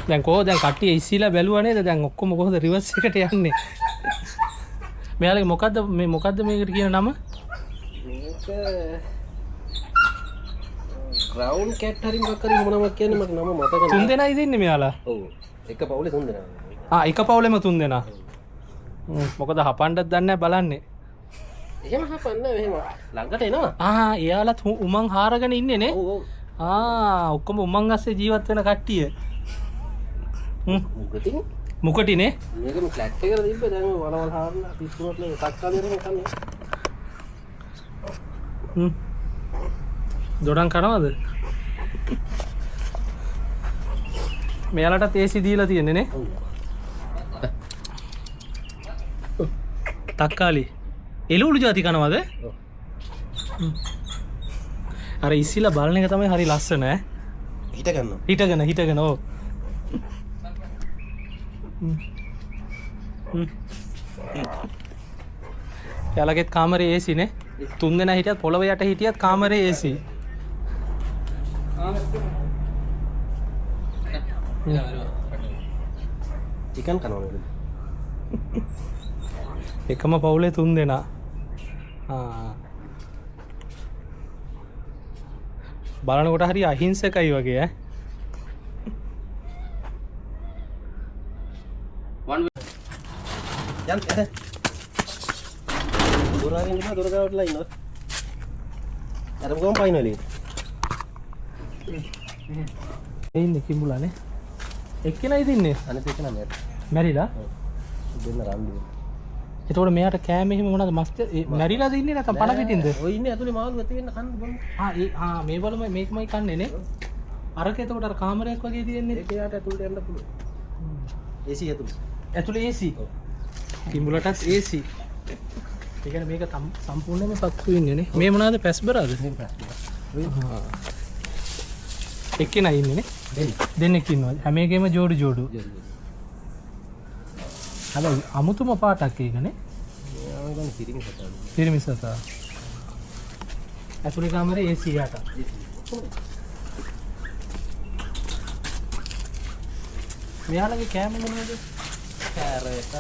දැන් කොහොමද දැන් කට්ටිය ඉස්සීලා බැලුවා නේද? දැන් ඔක්කොම කොහොමද රිවර්ස් එකට යන්නේ? මෙයාලගේ මොකද්ද මේකට කියන නම? මේක ග්‍රවුන්ඩ් කැට් හරි මොකක් හරි මොනවද කියන්නේ මට නම මතක නැහැ. 3 දෙනා ඉදින්නේ මෙයාලා. ඔව්. එක පවුලේ 3 දෙනා. එක පවුලෙම 3 දෙනා. මොකද හපන්නත් දන්නේ නැහැ බලන්නේ. එහෙම හපන්න එහෙම ළඟට එනවා. එයාලත් උමං හාරගෙන ඉන්නේ නේ. ඔව් ඔව්. ඔක්කොම උමං අස්සේ ජීවත් වෙන කට්ටිය. මුගටින් මුකටිනේ. මේකම ෆ්ලැට් එකකට තිබ්බ දැන් වලවල් හාරලා පිස්සුවක් නේ එකක් කාලේරම කන්නේ. දොඩම් කනවද? මෙයාලටත් AC දීලා තියෙන්නේ නේ. තක්කාලි එළවලු ಜಾති කනවද? අර ඉස්සිලා බලන එක තමයි හරි ලස්සන ඈ. හිටගෙන ඕ. එයාලගෙත් කාමරේ AC නේ. 3 දෙනා හිටියත් පොළව යට හිටියත් කාමරේ AC. චිකන් කනවද? එකම පවුලේ 3 දෙනා. බලනකොට හරි අහිංසකයි වගේ ඈ. යන් දොරාගෙන ඉන්න දොරගාවටලා ඉන්නවා. අරම ගොම් පයින්නලි. ඉන්නේ කිඹුලානේ. එක්කෙනයි ඉන්නේ. අනිත් එක නෑ. මැරිලා? දෙන්න රන්දි. එතකොට මෙයාට කෑම එහෙම මොනවද මස්ත මැරිලාද ඉන්නේ නැත්නම් පණ පිටින්ද? ඔය ඉන්නේ ඇතුලේ මාළු ඇති වෙන්න කන්න බං. මේ බලමයි මේකමයි කන්නේ නේ. අරක එතකොට අර කාමරයක් වගේ තියෙන්නේ. ඒක යාට ඇතුලට යන්න පුළුවන්. AC ඇතුලේ. ඇතුලේ AC. කිඹුලටත් AC. ඒ කියන්නේ මේක සම්පූර්ණයෙන්ම සත්තු ඉන්නේ නේ. මේ මොනවාද පැස්බරාද? එක්කෙනා ඉන්නේ නේ. දෙන්නෙක් ඉන්නවා. හැම එකෙම ජෝඩු. හැබැයි අමුතුම පාටක් ඒකනේ. මේවා ගන්න පිරිමි සතා. ඇතුලේ කාමරේ AC යට. මෙයාලගේ කෑම මොනවද? කැරට්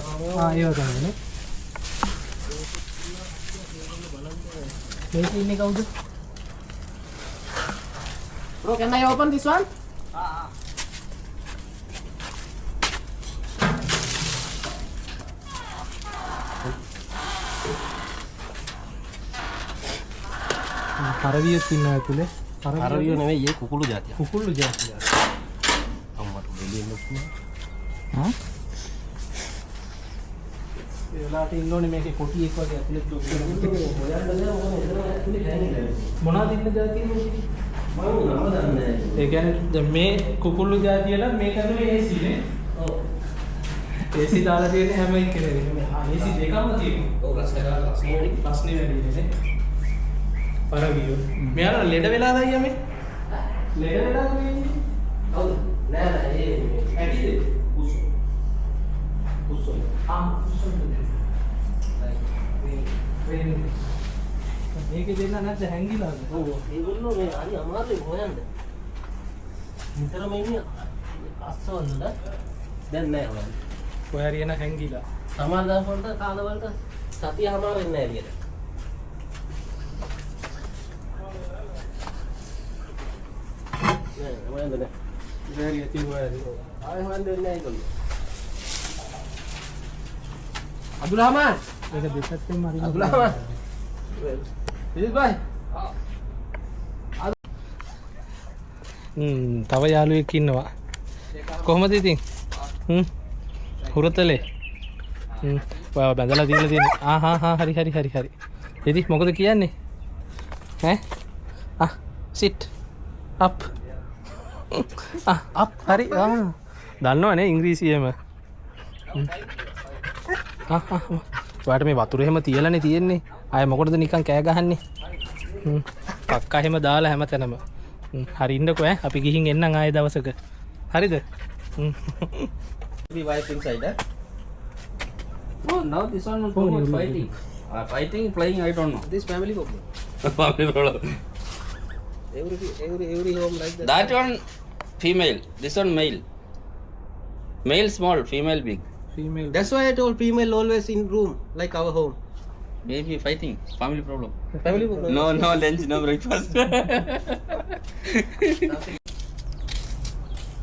ඒව ගන්නනේ. මේක ඉන්නේ කවුද? Bro, can I open this one? කරවියෙක් ඉන්නවා ඇතුලේ. කරවිය නෙවෙයි ඒ කුකුළු జాතිය. කුකුළු జాතිය. අම්මට දෙලියෙන්න පුළුවන්. ඒ වෙලාවට ඉන්න ඕනේ මේකේ කොටියෙක් වගේ ඇතුලේ මොනවද ඉන්න జాතිය මොකද? මම නම දන්නේ නැහැ. ඒ කියන්නේ දැන් මේ කුකුළු జాතියලා මේක ඇතුලේ AC නේ. ඔව්. AC දාලා තියෙන හැම එකේම AC දෙකම තියෙනවා. ඔව් ප්‍රශ්නේ වැඩි නේ. පරවියෝ. මෙයාලා ලෙඩ වෙලාද අයියා මේ? ලෙඩ වෙලාද මේ ඉන්නේ? හවුද? නෑ ඒ ඇටිද? උස්සෝ. උස්සෝ. උස්සෝ. මේකේ දෙන්න නැද්ද හැංගිලාද? ඔව් ඒගොල්ලෝ මේ හරි අමාරුයි හොයන්න. නිතරම ඉන්නේ අස්සවන්නද? දැන් නෑ හොයන්න. ඔය හරියන හැංගිලා. සමහර දවස්වලට කාලවලට සතිය හමාර වෙන්නේ නෑ එළියට. නෑ හොයන්න නෑ. ඉතින් ඇති හොයයි. ආයෙ හොයන්න වෙන්නේ නෑ ඒගොල්ලෝ. අබ්දුල්රහමාන් ඒක දෙපැත්තෙන්ම හරියන. අබ්දුල්රහමාන් ඉතින් බයි. තව යාළුවෙක් ඉන්නවා. කොහමද ඉතින්? හුරතලේ. ඔයා බඳලා දීලා තියෙන්නේ. හරි. ඉතින් මොකද කියන්නේ? sit up. up හරි. දන්නවනේ ඉංග්‍රීසියෙම. ඔයාට මේ වතුර එහෙම තියලානේ තියෙන්නේ. ආයෙ මොකටද නිකන් කෑ ගහන්නේ? පක්කා එහෙම දාලා හැමතැනම. හරි ඉන්නකෝ අපි ගිහින් එන්නම් ආයෙ දවසක. හරිද? We wipe inside, eh? Oh, now this one is too much fighting. Fighting, playing, I don't know. This family problem. Family problem. Every home like that. That one female, this one male. Male small, female big. Female That's why I told female always in room like our home. Maybe fighting. Family problem. Family problem. No, no lunch, no breakfast.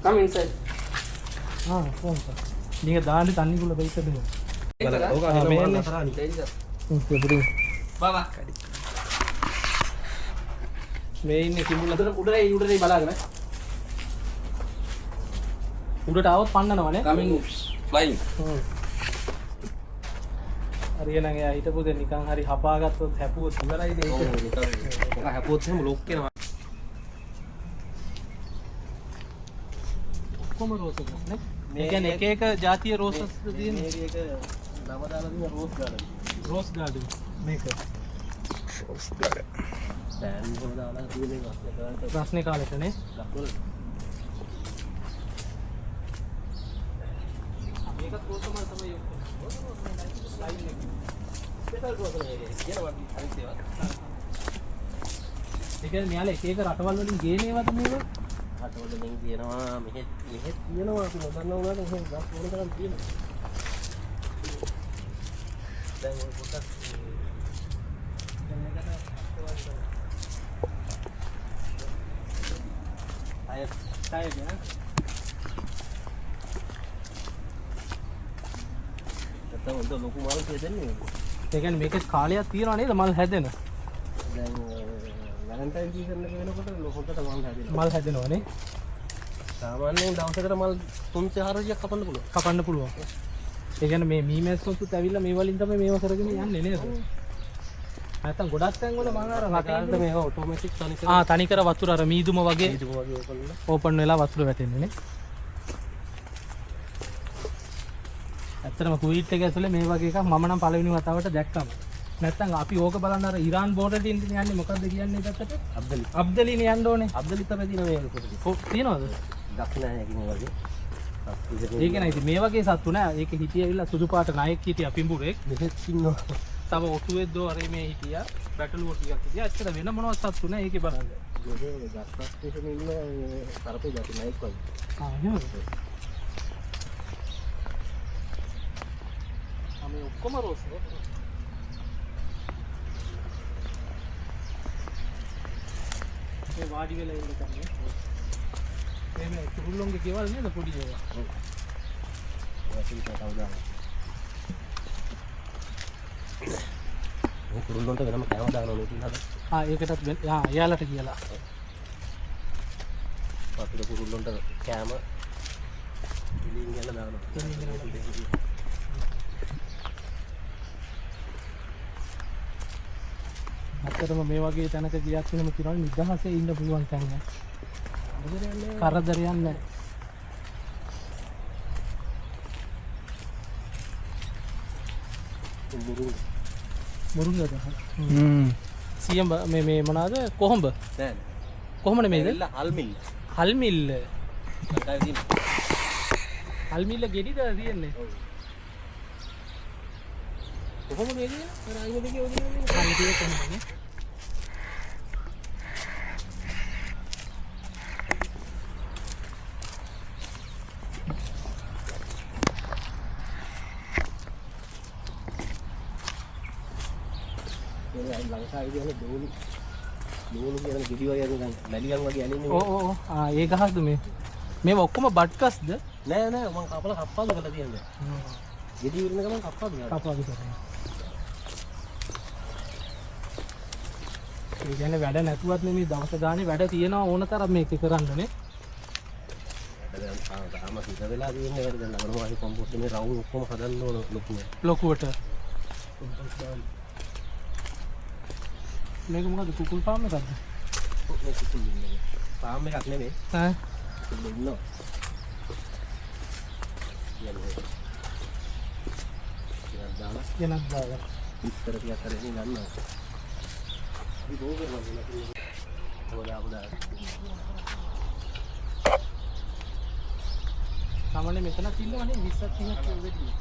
Come inside. நீங்க தாண்டி தண்ணிக்குள்ள போயிட்டு Baba. මේ ඉන්නේ කිඹුල්ල උඩරේ බලාගෙන උඩට આવොත් පන්නනවනේ Coming, flying. හරියනම් එයා හිටපු දෙ නිකන් හරි හපාගත්තොත් හැපුවොත් ඉවරයිද ඒක හැපුවොත් එහෙම ලොක් වෙනවා. කොහොම රෝසස් නේ මේ කියන්නේ එක එක જાතිය රෝසස් තියෙන්නේ මේක නම දාලා තියෙන රෝස් ගාඩන්. මේක ටෑන් වල දාලා තියෙන එක ප්‍රශ්නේ කාලෙටනේ ලකුණු. මේකත් රෝසම තමයි ලයින් එක ස්පෙෂල් රෝසම කියනවා අනිත් ඒවා ඒ කියන්නේ මෙයාලා එක එක රටවල් වලින් ගේන ඒවාද මේවා රටවල දෙන් තියෙනවා මෙහෙත් තියෙනවා අපි නොදන්න උනාට එහෙම ගස් ඕන තරම් තියෙනවා. දැන් ඔය පොඩ්ඩක් ටයර් නේ නැත්නම් උන්ට ලොකු මල් දෙන්නේ. ඒ කියන්නේ මේකේ කාලයක් තියෙනවා නේද මල් හැදෙන දැන් වැලන්ටයින් සීසන් එක වෙනකොට හොඳට මල් හැදෙනවා. මල් හැදෙනවනේ සාමාන්‍යයෙන් දවසකට මල් 300-400ක් කපන්න පුළුවන්. කපන්න පුළුවන් ඒ කියන්නේ මේ මීමැස්සොත් ඇවිල්ලා මේ වලින් තමයි මේව කරගෙන යන්නේ නේද නැත්තම් ගොඩක් තැන් වල මම අර රටේ මේවා ඔටෝමැටික් තනිකර තනිකර වතුර අර මීදුම වගේ වගේ ඕපන් ඕපන් වෙලා වතුර වැටෙන්නේ නේ ඇත්තටම කුවීට් එක ඇතුලේ මේ වගේ එකක් මම නම් පළවෙනි වතාවට දැක්කම නැත්තම් අපි ඕක බලන්න අර ඉරාන් බෝඩරට යන්නේ මොකද්ද කියන්නේ ඒකට අබ්දලිනේ යන්න ඕනේ අබ්දලිත් තමයි තියෙන මේ පොතේ. තියනවද දක්ෂිණ යකින් වගේ. ඒක නෑ ඉතින් මේ වගේ සත්තු නෑ ඒක හිටියවිලා සුදු පාට නායක හිටියා පිඹුරෙක් මෙහෙත් ඉන්නවා. තව ඔටුවෙක් දෝ අර මේ හිටියා බැටළුව ටිකක් හිටියා ඇත්තට වෙන මොනවත් සත්තු නෑ ඒකේ බලන්න ගොඩේ ගස්පස් ස්ටේෂන් ඉන්න තරපේ යටි නයික් වගේ. එහෙමද මේ ඔක්කොම රෝස් මේ වාඩි වෙලා ඉන්න කන්නේ මේ කුරුල්ලොන්ගේ ගෙවල් නේද පොඩි ඒවා මේ කුරුල්ලොන්ට වෙනම කෑම දානවා නේ කියලා. ඒකටත් එයාලට කියලා අපිට කුරුල්ලොන්ට කෑම ඉලින් ගල දානවා. ඇත්තටම මේ වගේ තැනක ගියක් වෙනම කියනවා නිදහසේ ඉන්න පුළුවන් තැන. කරදරයක් නැහැ. මුරුංගද? සියම් මේ මොනවාද කොහොඹ? දැන් කොහොමද මේද? හල්මිල්. හල්මිල්ල. ලංකාවේ තියෙන. හල්මිල්ල ගෙඩිද තියෙන්නේ? කොහොමද මේ කියන්නේ? අර අයින දෙකේ ඔදිනේ. අනිත් කොහොමද? ලංකාවේ කියන්නේ දෝලු කියන ගෙඩි වගේ නිකන් මැලියන් වගේ ඇලෙන්නේ. ඔව් ඒ ගහක්ද මේ ඔක්කොම බඩ්කස්ද? නෑ මම කපලා කප්පාදු කරලා තියන්නේ. ගෙඩි විරන ගමන් කප්පාදු කරනවා. ඒ කියන්නේ වැඩ නැතුවත් නෙමෙයි දවස් ගානේ වැඩ තියෙනවා ඕන තරම් මේක කරන්නනේ. දැන් තාම හිත වෙලා තියෙන්නේ වැඩ දැන් අරම වගේ කොම්පෝස්ට් මේ රවුම් ඔක්කොම හදන්න ඕන ලොකුවට. මේක මොකද කුකුල් ෆාම් එකක්ද? මේ කුකුල් ඉන්නේ. ෆාම් එකක් නෙමෙයි. කුකුල් ඉන්නවා. ගෙනත් දාලා. ඉස්සර ටිකක් කරගෙන යනවා. අපි බෝ කරනවා කියලා. සාමාන්‍ය මෙතන තින්නවනේ 20ක් 30ක් වෙද්දී.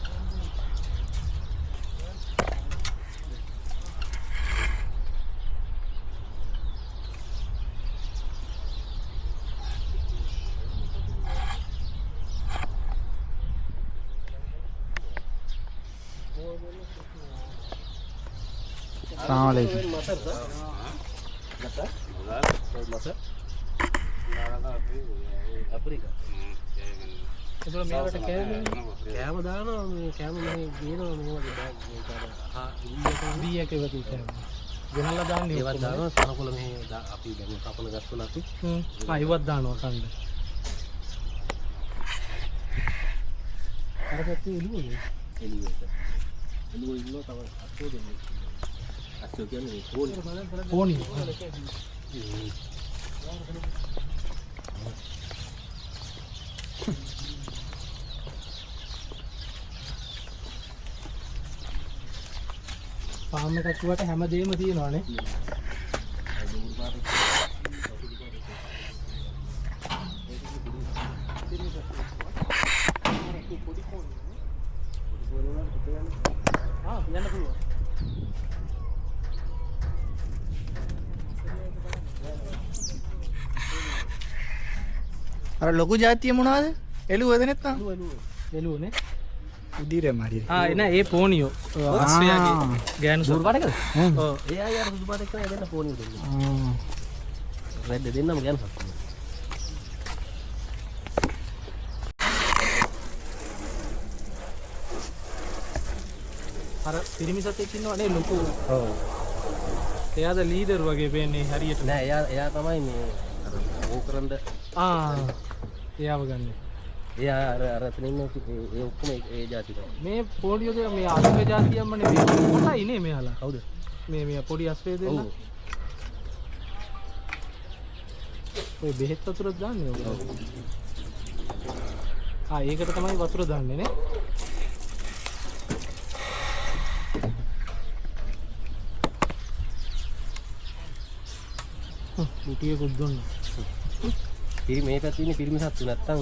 සාමලේකුම්. ඒතකොට මේවට කෑම දානවා මේ කෑම මේ ගේනවා මේ වගේ බෑග් මේක අර දී එක වගේ කෑම. ගෙනල්ලා දාන්නේ ඒවත් දානවා තනකොළ මේ අපි දැන් කපන ගස්වල අපි ඉවත් දානවා කන්න. අර පැත්තේ එළුවනේ. එළියට එළුව ඉන්නවා තව අස්සෝ දෙන්නේ අස්සෝ කියන්නේ ඕනි. ෆාම් එකක් කිව්වට හැමදේම තියෙනවානේ. යන්න පුළුවන්. අර ලොකු ජාතිය මොනවද? එළුවද නැත්නම්? එළුවනේ. උදිරේ මාරිය. එන ඒ පෝනියෝ. අස්සයාගේ ගෑනු සුදු පාටකද? ඔව්. ඒ අය අර සුදු පාටක කරලා දෙන්න ෆෝන් එක දෙන්න. රෙඩ් දෙන්නම ගෑනු සත්තු. අර පිරිමි සතෙක් ඉන්නවනේ ලොකු. ඔව්. එයාද ලීඩර් වගේ වෙන්නේ හරියට. නෑ එයා තමයි මේ අර ඕකරන්ද එයාව ගන්න. එයා අර එතන ඉන්න ඒ ඔක්කොම ඒ જાති තමයි. මේ පොඩියෝගේ මේ අස්වැ જાතියම්ම නෙවෙයි. කොටයි නේ මෙයාලා. කවුද? මේ පොඩි අස්වැ දෙන්න. ඔව්. ඔය බෙහෙත් වතුරක් දාන්නේ ඔය. ඒකට තමයි වතුර දාන්නේ නේ. මුටියකුත් දුන්න. මේ පැත්තේ ඉන්නේ පිරිමි සත්තු නැත්තම්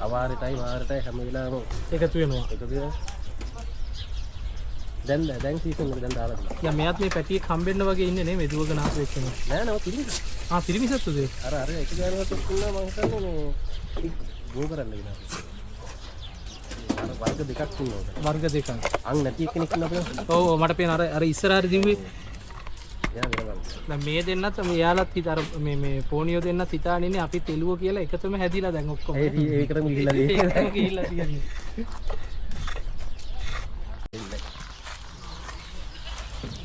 අවාරෙටයි වාරෙටයි හැම වෙලාවෙම එකතු වෙනවා. එකතු වෙනවා. දැන් සීසන් එක දැන් දාලා තියෙනවා. යා මෙයාත් මේ පැටියෙක් හම්බෙන්න වගේ ඉන්නේ නේ මෙදුවක නාස් වෙච්චන. නෑ නෑ පිරිමි. පිරිමි සත්තුද? අර එක ගානකට ඉන්නවා මම හිතන්නේ මේ ගෝ කරන්න කියලා. අර වර්ග දෙකක් ඉන්නවා. වර්ග දෙකක්. අං නැති කෙනෙක් ඉන්නවා. ඔව් මට පේන අර ඉස්සරහට දිව්වේ. එයා වෙනවල්. දැන් මේ දෙන්නත් මෙයාලත් හිත අර මේ පෝනියෝ දෙන්නත් හිතාගෙන ඉන්නේ අපි තෙලුව කියලා එකතම හැදිලා දැන් ඔක්කොම. ඒකටම ගිහිල්ලා ඒකටම ගිහිල්ලා තියෙන්නේ.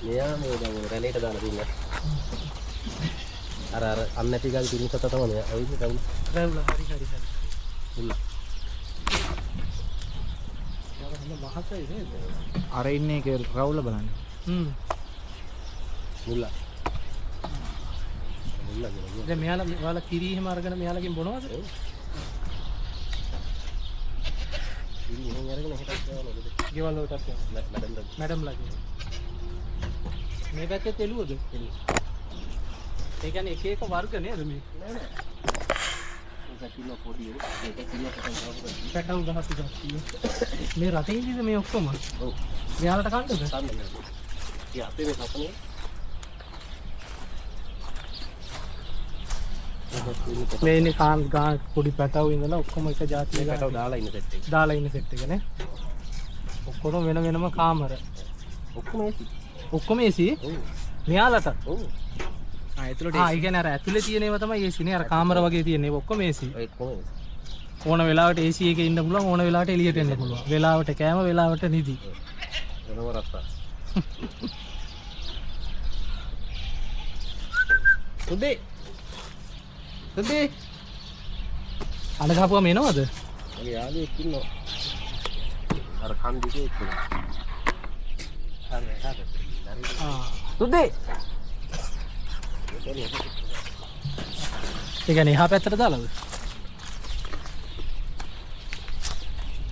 මෙයා මේ දැන් රැලේට දාලා තින්නේ. අර අන්න නැති ගාල් පිරිමි සත්තා තමයි මෙයා. ඔය ඉන්නේ කවුද? රැවුලා හරි. උල්ල. මහතයි නේද? අර ඉන්නේ ඒක රවුල බලන්න. උල්ල. උල්ල ගියා. දැන් මෙයාලා කිරි එහෙම අරගෙන මෙයාලකින් බොනවද? ඉතින් එහෙන් අරගෙන හෙටත් යනවා නේද? ගෙවල් වලටත් යනවා. මැඩම්ලාගේ. මේ පැත්තේ තෙලුවද? ඒ කියන්නේ එක එක වර්ග නේද මේ? නෑ නෑ. ඒක කිලෝ පොඩි එක. ඒක කිලෝ පැටවු 10ක් තියෙනවා. මේ රටේ ඉන්නේ මේ ඔක්කොම. ඔව්. මෙයාලට කන්නද? සම්මත. ඒ අපේ මේ කපනේ. මේ ඉන්නේ ගාන පොඩි පැටවු ඉඳලා ඔක්කොම එක જાතිය පැටව දාලා ඉන්න සෙට් එක. දාලා ඉන්න සෙට් එක නේ. ඔක්කොම වෙන වෙනම කාමර. ඔක්කොම ඒසි. ඔක්කොම AC? ඔව්. මෙයාලට? ඔව්. ඇතුළට ඒ කියන්නේ අර ඇතුලේ තියෙන ඒවා තමයි AC නේ. අර කාමර වගේ තියෙන ඒවා ඔක්කොම AC. ඔක්කොම ඒසි. ඕන වෙලාවට AC එකේ ඉන්න පුළුවන්, ඕන වෙලාවට එළියට එන්න පුළුවන්. වෙලාවට කෑම, වෙලාවට නිදි. වෙනම රත්තා. සුදේ. අඬ ගහපුවම එනවද? මගේ යාළුවෙක් ඉන්නවා. අර කන් දිගේ ඉන්නවා. හරි. සුදේ. ඒ කියන්නේ එහා පැත්තට දාලාද?